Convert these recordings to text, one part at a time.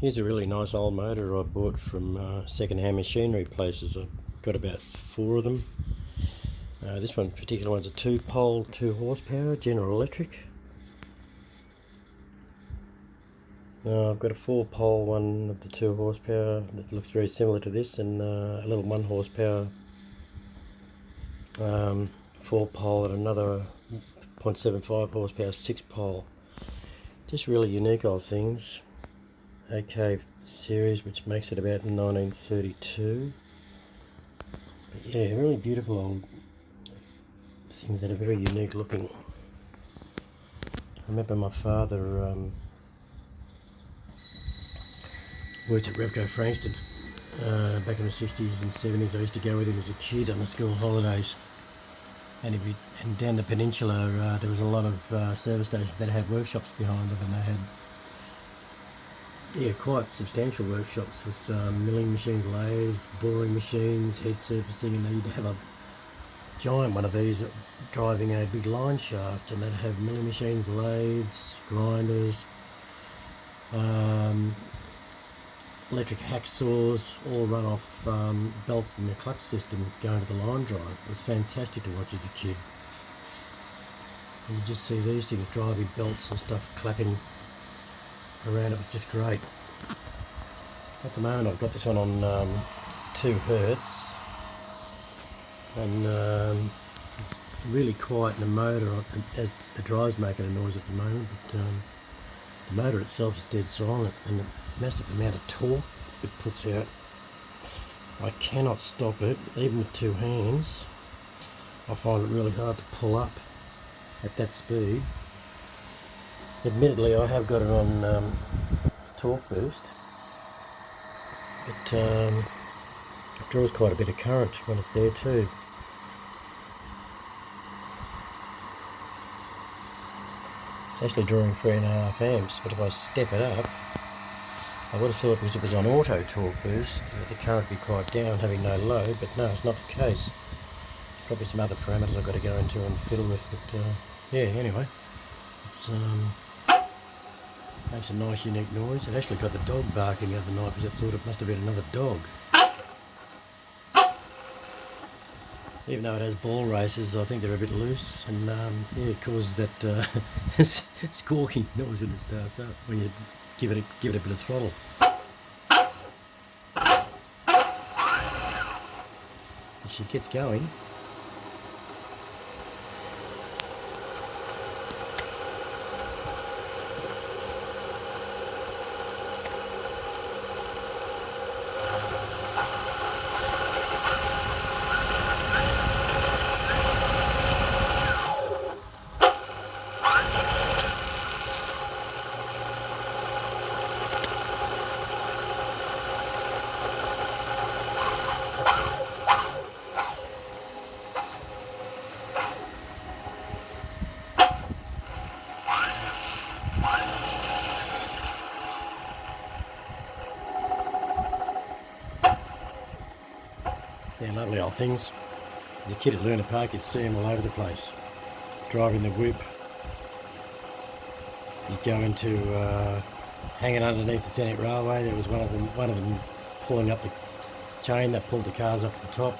Here's a really nice old motor I bought from second-hand machinery places. I've got about 4 of them. This one particular one's a 2-pole, 2 horsepower, General Electric. I've got a 4-pole one of the 2 horsepower that looks very similar to this, and a little 1 horsepower 4-pole and another 0.75 horsepower 6-pole. Just really unique old things. AK series, which makes it about 1932. But yeah, really beautiful old things that are very unique looking. I remember my father worked at Repco Frankston back in the 60s and 70s. I used to go with him as a kid on the school holidays. And down the peninsula there was a lot of service stations that had workshops behind them, and they had quite substantial workshops with milling machines, lathes, boring machines, head surfacing, and they'd have a giant one of these driving a big line shaft, and they'd have milling machines, lathes, grinders, electric hacksaws, all run off belts in the clutch system going to the line drive. It was fantastic to watch as a kid. And you just see these things driving belts and stuff clapping around. It was just great. At the moment I've got this one on 2 Hertz, and it's really quiet in the motor as the drive's making a noise at the moment, but the motor itself is dead silent, and the massive amount of torque it puts out, I cannot stop it. Even with 2 hands I find it really hard to pull up at that speed. Admittedly, I have got it on torque boost, but it draws quite a bit of current when it's there too. It's actually drawing 3.5 amps, but if I step it up, I would have thought because it was on auto torque boost that the current would be quite down, having no load, but no, it's not the case. Probably some other parameters I've got to go into and fiddle with, but yeah, anyway, it's makes a nice unique noise. It actually got the dog barking the other night because I thought it must have been another dog. Even though it has ball races, I think they're a bit loose, and yeah, it causes that squawking noise when it starts up, when you give it a bit of throttle. And she gets going. They're lovely old things. As a kid at Luna Park, you'd see them all over the place. Driving the whip. You'd go into hanging underneath the Scenic Railway. There was one of them pulling up the chain that pulled the cars up to the top.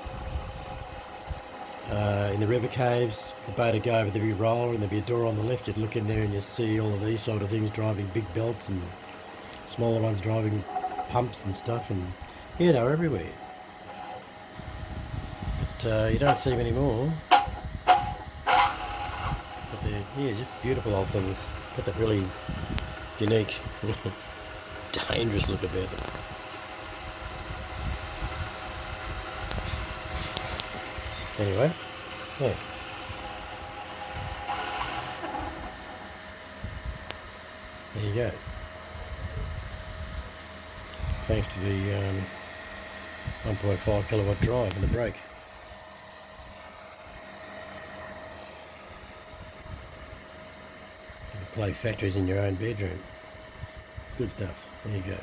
In the river caves, the boat would go over the big roller, and there'd be a door on the left. You'd look in there and you'd see all of these sort of things driving big belts, and smaller ones driving pumps and stuff, and yeah, they were everywhere. But you don't see them anymore. But they're just beautiful old things. Got that really unique, dangerous look about them. Anyway, yeah. There you go. Thanks to the 1.5 kilowatt drive and the brake. You can play factories in your own bedroom. Good stuff. There you go.